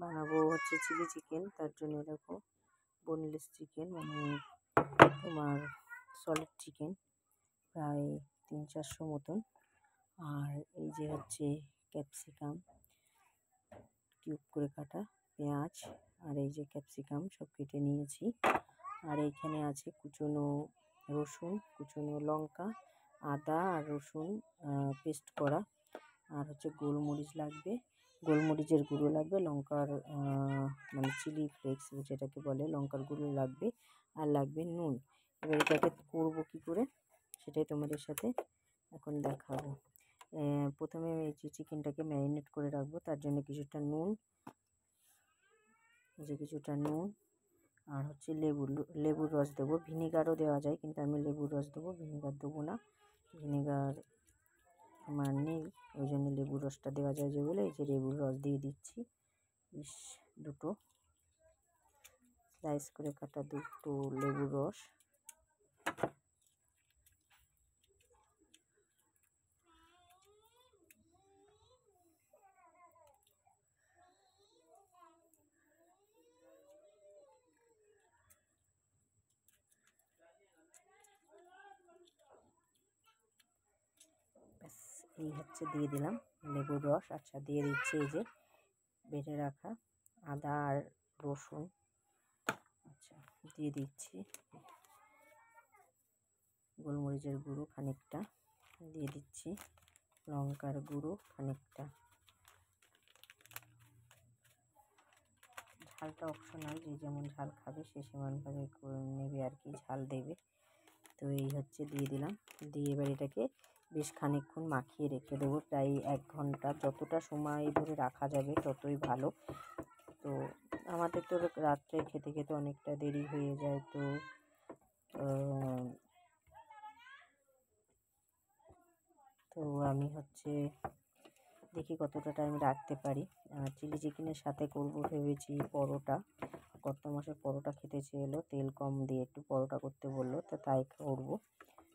বানাবো হচ্ছে chilli chicken. তার জন্য দেখো বোনলেস চিকেন মানে তোমার সলিড চিকেন প্রায় 300-400 মতন। আর এই যে হচ্ছে ক্যাপসিকাম কিউব করে কাটা, পেঁয়াজ আর এই যে ক্যাপসিকাম সব কেটে নিয়েছি। আর এইখানে আছে কুচনো রসুন, কুচনো লঙ্কা, আদা আর রসুন পেস্ট করা। আর হচ্ছে গোলমরিচ লাগবে, গোলমরিচের গুঁড়ো লাগবে, লঙ্কার মানে চিলি ফ্লেক্স যেটাকে বলে লঙ্কার গুঁড়ো লাগবে, আর লাগবে নুন। এবার এটাকে করবো কী করে সেটাই তোমাদের সাথে এখন দেখাবো। প্রথমে এই যে চিকেনটাকে ম্যারিনেট করে রাখবো, তার জন্য কিছুটা নুন, আর হচ্ছে লেবুর রস দেবো। ভিনিগারও দেওয়া যায় কিন্তু আমি লেবুর রস দেবো, ভিনিগার দেবো না। ভিনিগার আমার নেই, ওই জন্য লেবুর রসটা দেওয়া যায় যে বলে এই যে লেবুর রস দিয়ে দিচ্ছি। দুটো স্লাইস করে কাটা দুটো লেবুর রস। এই হচ্ছে দিয়ে দিলাম লেবুর রস। আচ্ছা দিয়ে দিচ্ছি এই যে বেটে রাখা আদা আর রসুন। আচ্ছা দিয়ে দিচ্ছি গোলমরিচের গুঁড়ো খানিকটা, দিয়ে দিচ্ছি লঙ্কার গুঁড়ো খানিকটা। ঝালটা অপশনাল, যে যেমন ঝাল খাবে সে সেমনভাবে নেবে আর কি, ঝাল দেবে। তো এই হচ্ছে দিয়ে দিলাম, দিয়ে এবার এটাকে বেশ খানিকক্ষণ মাখিয়ে রেখে দেবো, প্রায় 1 ঘন্টা। যতটা সময় ধরে রাখা যাবে ততই ভালো। তো আমাদের তো রাত্রে খেতে খেতে অনেকটা দেরি হয়ে যায়, তো আমি হচ্ছে দেখি কতটা টাইম রাখতে পারি। চিলি চিকেনের সাথে করবো ভেবেছি পরোটা। কর্তামশাই পরোটা খেতে চেয়েলো, তেল কম দিয়ে একটু পরোটা করতে বললো, তো তাই করবো।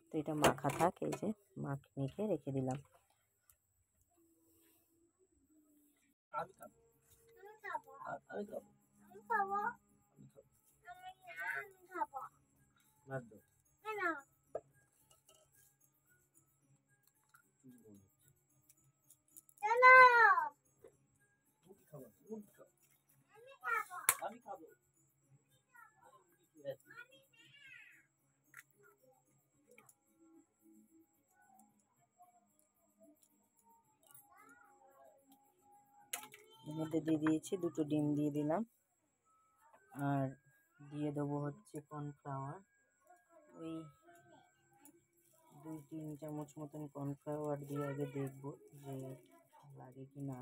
তো এটা মাখা থাক, এই যে মেখে রেখে দিলাম। এর মধ্যে দিয়ে দিয়েছি 2টো ডিম দিয়ে দিলাম, আর দিয়ে দেবো হচ্ছে কর্নফ্লাওয়ার, ওই 2-3 চামচ মতন কর্নফ্লাওয়ার দিয়ে আগে দেখবো যে লাগে কি না।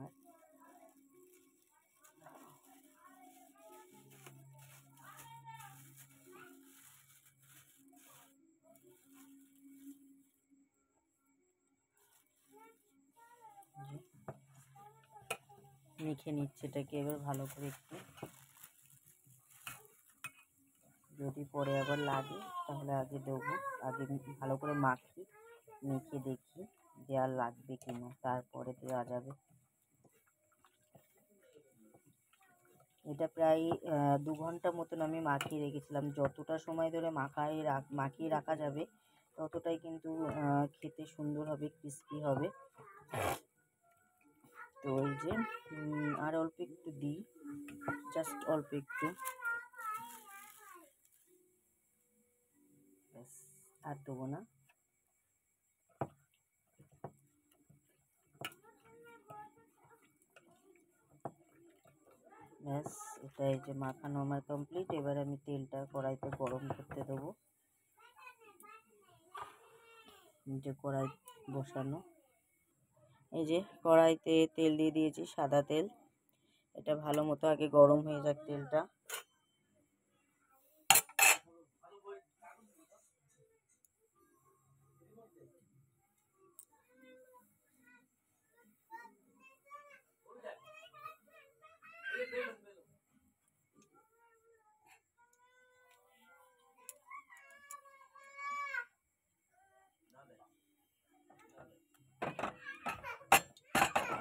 মেখে নিচ্ছে এটাকে এবার ভালো করে একটু, যদি পরে আবার লাগে তাহলে আগে দেবো। আগে ভালো করে মাখি, মেখে দেখি যে আর লাগবে কিনা, তারপরে দেওয়া যাবে। এটা প্রায় 2 ঘন্টা মতন আমি মাখিয়ে রেখেছিলাম। যতটা সময় ধরে মাখিয়ে রাখা যাবে ততটাই কিন্তু খেতে সুন্দর হবে, ক্রিস্পি হবে। তো এই যে আর অল্প একটু দিই, জাস্ট অল্প একটু, ব্যাস আর দেবো না। ব্যাস এটা এই যে মাখানো আমার কমপ্লিট। এবার আমি তেলটা কড়াইতে গরম করতে দেবো। যে কড়াই বসানো, এই যে কড়াইতে তেল দিয়ে দিয়েছি, সাদা তেল। এটা ভালো মতো আগে গরম হয়ে যাক তেলটা।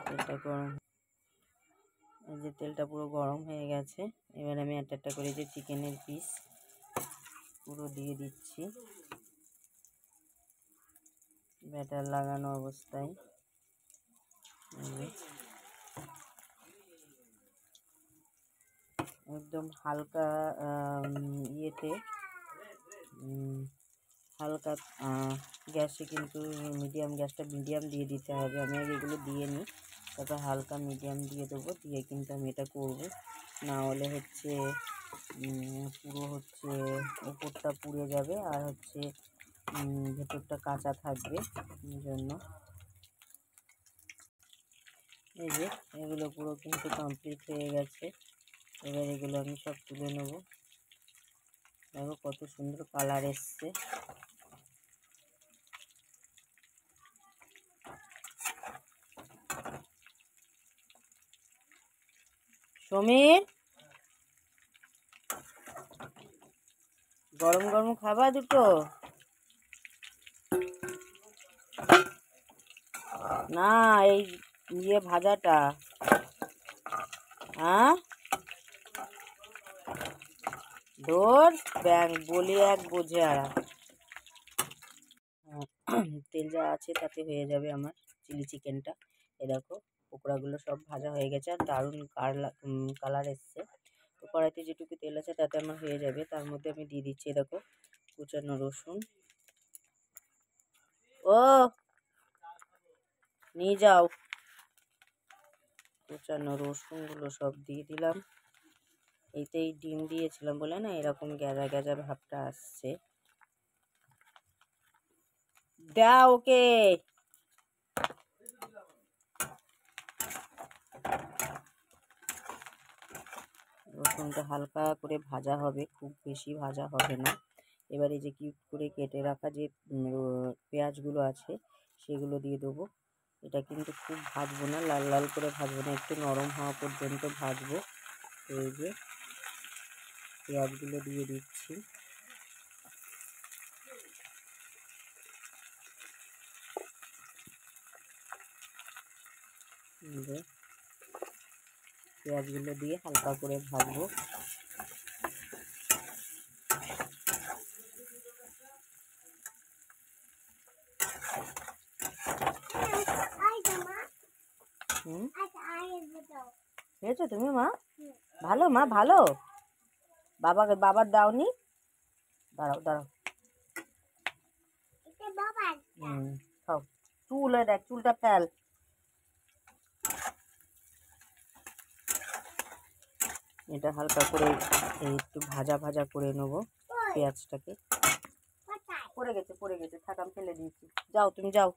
তেলটা গরম, এই যে যে তেলটা পুরো গরম হয়ে গেছে। এবার আমি একটা একটা করে যে চিকেনের পিস পুরো দিয়ে দিচ্ছি ব্যাটার লাগানো অবস্থায়। একদম হালকা ইয়েতে হালকা গ্যাসে কিন্তু গ্যাসটা মিডিয়াম দিয়ে দিতে হবে। আমি আগে এগুলো দিয়ে নিই, তারপর হালকা মিডিয়াম দিয়ে দেবো, দিয়ে কিন্তু আমি এটা করবো। না হলে হচ্ছে পুরো হচ্ছে উপরটা পুড়ে যাবে আর হচ্ছে ভেতরটা কাঁচা থাকবে। এই জন্য এই যে এগুলো পুরো কিন্তু কমপ্লিট হয়ে গেছে। এবার এগুলো আমি সব তুলে নেব। দেখো কত সুন্দর কালার এসছে। সমীর, গরম গরম খাবা দুটো? না, এই ভাজাটা। হ্যাঁ, ধর ব্যাং বলি এক বোঝে আর তেল যা আছে তাতে হয়ে যাবে আমার চিলি চিকেনটা। এ দেখো পকোড়াগুলো সব ভাজা হয়ে গেছে আর দারুণ কালার এসছে। তো কড়াইতে যেটুকু তেল আছে তাতে আমার হয়ে যাবে। তার মধ্যে আমি দিয়ে দিচ্ছি দেখো কুচানো রসুন। ও নিয়ে যাও, কুচানো রসুনগুলো সব দিয়ে দিলাম। এইতেই ডিম দিয়েছিলাম বলে না এরকম গ্যাজা গ্যাজা ভাবটা আসছে। দাও ওকে। রসুনটা হালকা করে ভাজা হবে, খুব বেশি ভাজা হবে না। এবারে যে কিউব করে কেটে রাখা যে পেঁয়াজগুলো আছে সেগুলো দিয়ে দেবো। এটা কিন্তু খুব ভাজবো না, লাল লাল করে ভাজবো না, একটু নরম হওয়া পর্যন্ত ভাজবো। এই যে পেঁয়াজগুলো দিয়ে দিচ্ছি। পেঁয়াজগুলো দিয়ে হালকা করে ভাজবো। খেয়েছো তুমি মা? ভালো মা, ভালো। বাবার দাওনি? দাঁড়াও দাঁড়াও। খাও। চুলে দেখ, চুলটা ফেল। এটা হালকা করে একটু ভাজা ভাজা করে নেবো পেঁয়াজটাকে। পড়ে গেছে থাক, আমি ফেলে দিয়েছি। যাও তুমি যাও।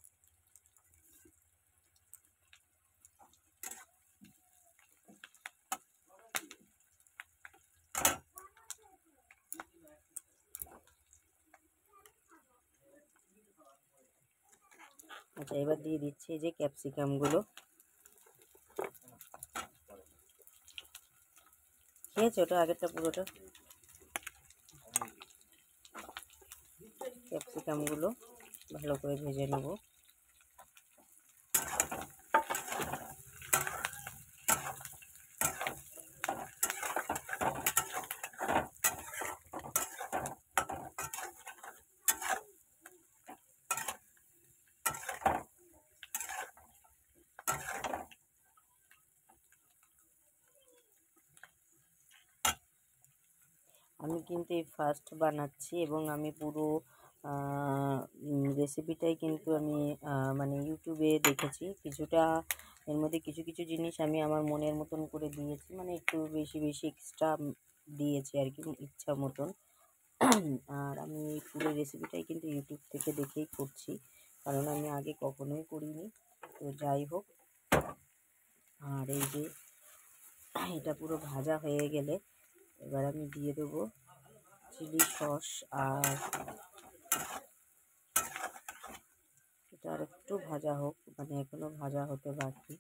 আচ্ছা, এবার দিয়ে দিচ্ছি এই যে ক্যাপসিকামগুলো। খেয়েছো ওটা আগেরটা পুরোটা? ক্যাপসিকামগুলো ভালো করে ভেজে নেব। আমি কিন্তু এই ফার্স্ট বানাচ্ছি এবং আমি পুরো রেসিপিটাই কিন্তু আমি মানে ইউটিউবে দেখেছি। কিছুটা এর মধ্যে কিছু কিছু জিনিস আমি আমার মনের মতন করে দিয়েছি, মানে একটু বেশি বেশি এক্সট্রা দিয়েছি আর কি ইচ্ছা মতন। আর আমি পুরো রেসিপিটাই কিন্তু ইউটিউব থেকে দেখেই করছি, কারণ আমি আগে কখনোই করিনি। তো যাই হোক, আর এই যে এটা পুরো ভাজা হয়ে গেলে এবার আমি দিয়ে দেবো চিলি সস। আর এটা আর একটু ভাজা হোক, মানে এখনো ভাজা হতে বাকি।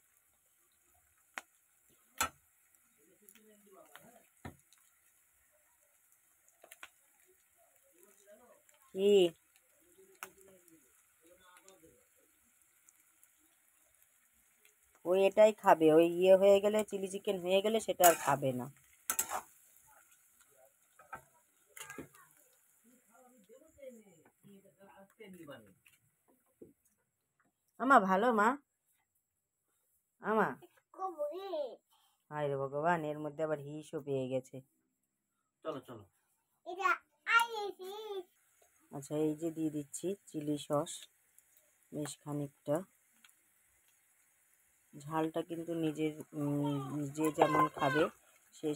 কি ওই এটাই খাবে, ওই ইয়ে হয়ে গেলে, চিলি চিকেন হয়ে গেলে সেটা আর খাবে না। আমা ভালো মা, আমা হায় রে ভগবান, এর মধ্যে আবার হিসও পেয়ে গেছে। চলো চলো। আচ্ছা, এই যে দিয়ে দিচ্ছি চিলি সস বেশ খানিকটা। ঝালটা কিন্তু নিজের যে যেমন খাবে সে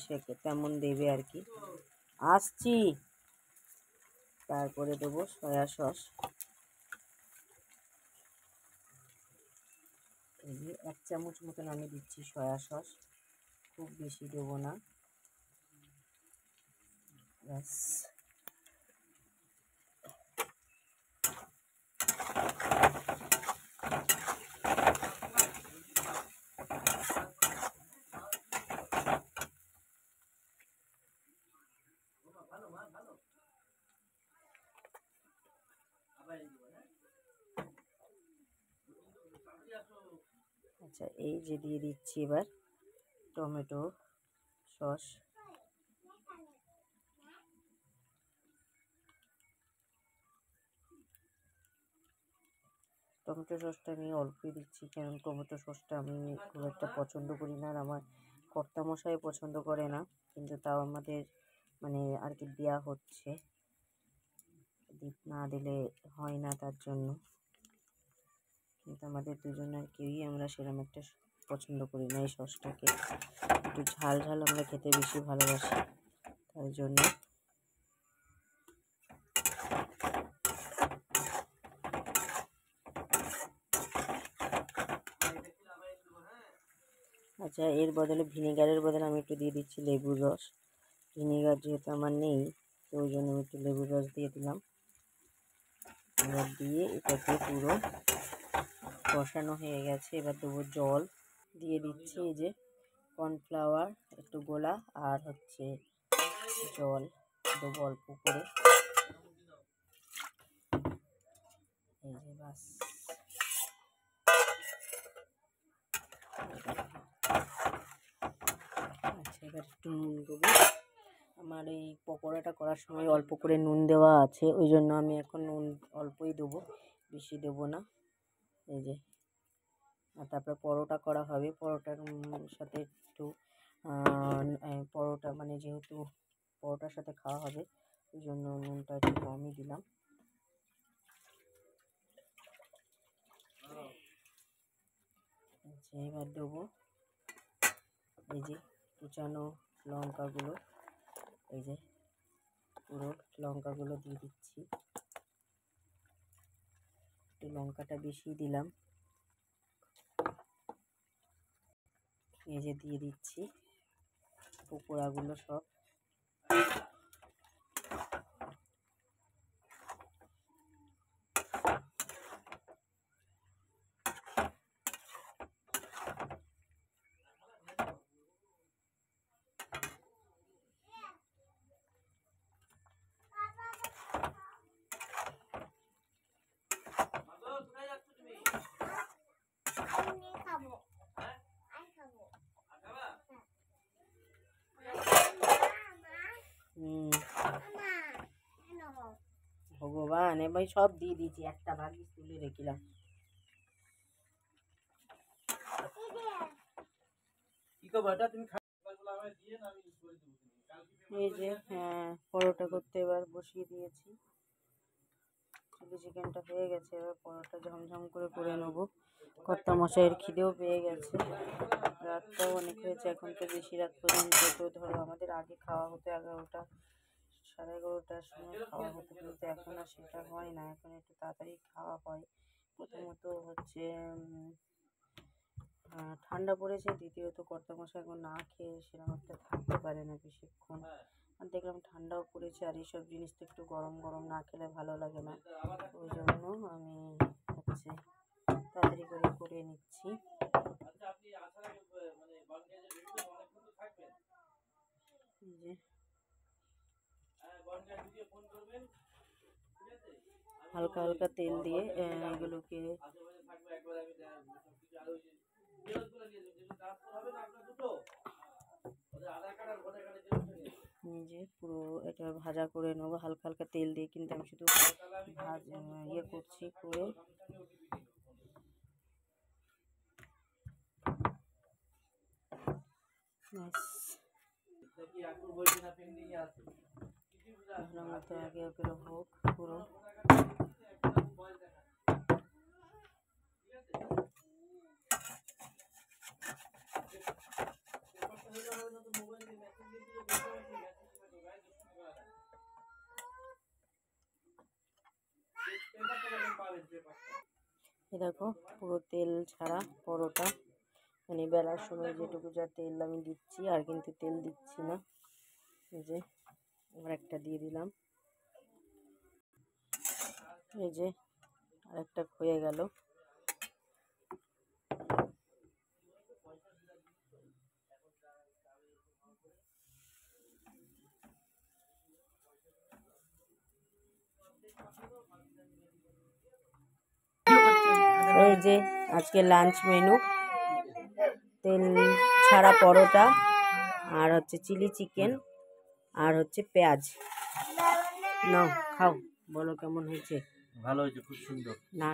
তেমন দেবে আর কি। আসছি। তারপরে দেবো সয়া সস, এই যে 1 চামচ মতন আমি দিচ্ছি সয়া সস, খুব বেশি দেবো না, ব্যাস। আচ্ছা, এই যে দিয়ে দিচ্ছি এবার টমেটো সস। টমেটো সসটা আমি অল্পই দিচ্ছি, কারণ টমেটো সসটা আমি খুব একটা পছন্দ করি না, আর আমার কর্তামশাই পছন্দ করে না, কিন্তু তাও আমাদের মানে আর কি দেওয়া হচ্ছে, না দিলে হয় না, তার জন্য। কিন্তু আমাদের দুজনের কেউই আমরা সেরকম একটা পছন্দ করি না এই সসটাকে, একটু ঝাল ঝাল আমরা খেতে বেশি ভালোবাসি, তার জন্য। আচ্ছা, এর বদলে ভিনেগারের বদলে আমি একটু দিয়ে দিচ্ছি লেবুর রস। ভিনেগার যেহেতু আমার নেই, তো ওই জন্য আমি একটু লেবুর রস দিয়ে দিলাম। এবার দিয়ে এটাকে পুরো কষানো হয়ে গেছে। এবার দেবো জল, দিয়ে দিচ্ছি এই যে কর্নফ্লাওয়ার একটু গোলা, আর হচ্ছে জল দেবো অল্প করে, এই যে বাস। আচ্ছা, এবার একটু নুন দেবো। আমার এই পকোড়াটা করার সময় অল্প করে নুন দেওয়া আছে, ওই জন্য আমি এখন নুন অল্পই দেবো, বেশি দেবো না। এই যে, আর তারপরে পরোটা করা হবে, পরোটার সাথে একটু পরোটা মানে যেহেতু পরোটার সাথে খাওয়া হবে, ওই জন্য নুনটা একটু কমই দিলাম। আচ্ছা, এবার দেবো এই যে কুচানো লঙ্কাগুলো, এই যে পুরো লঙ্কাগুলো দিয়ে দিচ্ছি, একটু লঙ্কাটা বেশি দিলাম। এই যে দিয়ে দিচ্ছি পকোড়াগুলো সব, ভগবান, এবার সব দিয়ে দিয়েছি, একটা ভাগই তুলে রেখেলাম। এই যে হ্যাঁ, পরোটা করতে এবার বসিয়ে দিয়েছি, চিলি চিকেনটা হয়ে গেছে, এবার পরোটা ঝমঝম করে নেবো। কর্তামশাইয়ের খিদেও পেয়ে গেছে, রাতটাও অনেক হয়েছে, এখন তো বেশি রাত পর্যন্ত, তো ধরো আমাদের আগে খাওয়া হতো 11টা 11:30টার সময় খাওয়া হতো, কিন্তু এখন আর সেটা হয় না, এখন একটু তাড়াতাড়ি খাওয়া হয়। প্রথমত হচ্ছে ঠান্ডা পড়েছে, দ্বিতীয়ত কর্তামশাই এখন না খেয়ে সেরকম একটা থাকতে পারে না বেশিক্ষণ, আর দেখলাম ঠান্ডাও পড়েছে, আর এইসব জিনিস তো একটু গরম গরম না খেলে ভালো লাগে না, ওই জন্য আমি হচ্ছে তাড়াতাড়ি করে নিচ্ছি। যে হালকা হালকা তেল দিয়ে এগুলোকে যে পুরো এটা ভাজা করে নেবো হালকা হালকা তেল দিয়ে, কিন্তু আমি শুধু ইয়ে করছি করে ভালো মতো আগে ওগুলো হোক পুরো। দেখো পুরো তেল ছাড়া পরোটা, মানে বেলার সময় যেটুকু যা তেল আমি দিচ্ছি আর কিন্তু তেল দিচ্ছি না। এই যে আবার একটা দিয়ে দিলাম, এই যে আরেকটা হয়ে গেল। এই যে আজকে লাঞ্চ মেনু, তেল ছাড়া পরোটা আর হচ্ছে চিলি চিকেন আর হচ্ছে পেঁয়াজ। নাও খাও, বলো কেমন হয়েছে। ভালো হয়েছে, খুব সুন্দর। না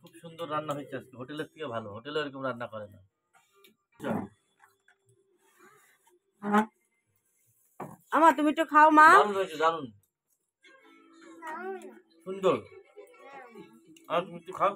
খুব সুন্দর রান্না হয়েছে আজকে, হোটেলের থেকে ভালো। হোটেলে এরকম রান্না করে না। আমার তুমি একটু খাও মা। দারুণ হয়েছে, দারুণ সুন্দর। আর তুমি একটু খাও।